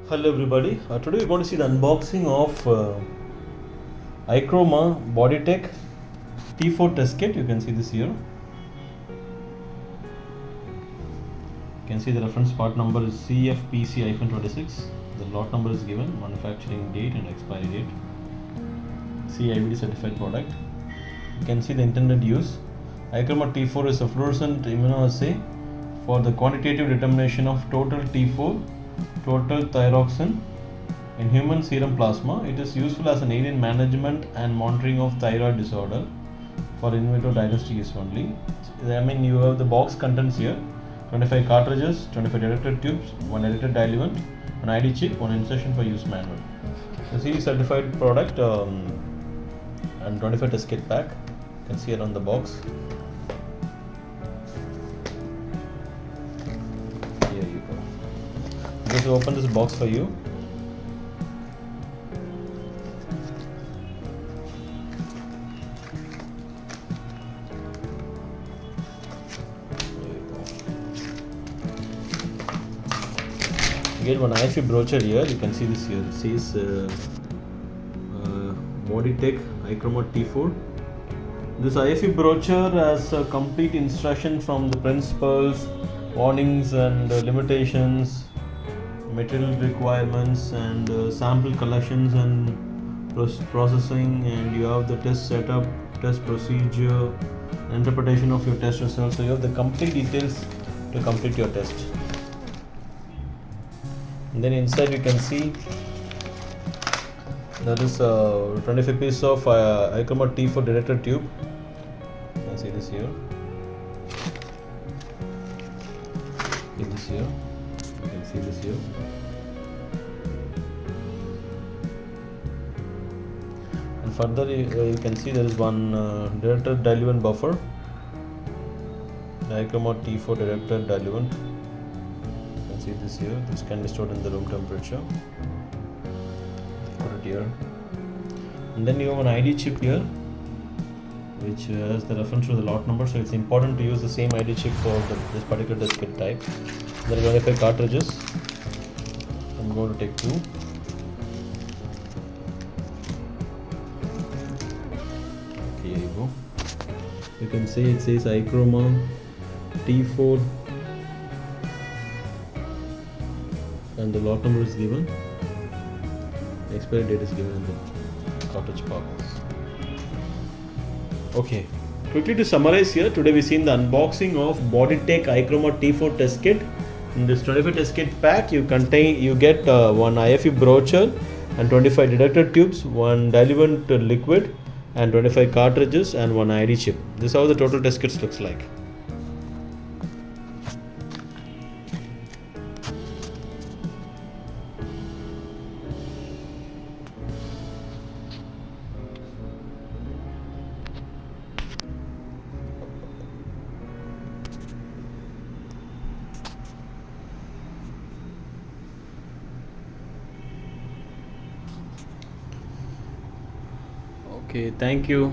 Hello everybody, today we're going to see the unboxing of Ichroma Boditech T4 test kit. You can see this here. You can see the reference part number is CFPC-26. The lot number is given, manufacturing date and expiry date. CIVD certified product. You can see the intended use. Ichroma T4 is a fluorescent immunoassay for the quantitative determination of total T4 total thyroxine in human serum plasma. It is useful as an aid in management and monitoring of thyroid disorder for in vitro diagnostic use only. You have the box contents here: 25 cartridges, 25 detector tubes, 1 edited diluent, an ID chip, 1 insertion for use manual. The CE certified product and 25 test kit pack. You can see it on the box. Here you go. Just open this box for you. You get one AFIA brochure here. You can see this here. It says Boditech Ichroma T4. This AFIA brochure has a complete instruction from the principles, warnings and limitations, material requirements and sample collections and processing, and you have the test setup, test procedure, interpretation of your test results. So you have the complete details to complete your test. And then inside you can see there is 25 pieces of Ichroma T4 detector tube. You can see this here. This here. You can see this here. And further you can see there is one detector diluent buffer. The Ichroma T4 detector diluent. You can see this here. This can be stored in the room temperature. Put it here. And then you have an ID chip here, which has the reference to the lot number. So it's important to use the same ID chip for this particular test kit type. There are 25 cartridges. I'm going to take 2. Okay, here you go. You can see it says Ichroma T4 and the lot number is given. The expiry date is given in the cartridge box. Okay, quickly to summarize here, today we've seen the unboxing of Boditech Ichroma T4 test kit. In this 25 test kit pack, you get one IFE brochure and 25 detector tubes, 1 diluent liquid and 25 cartridges and 1 ID chip. This is how the total test kit looks like. Okay, thank you.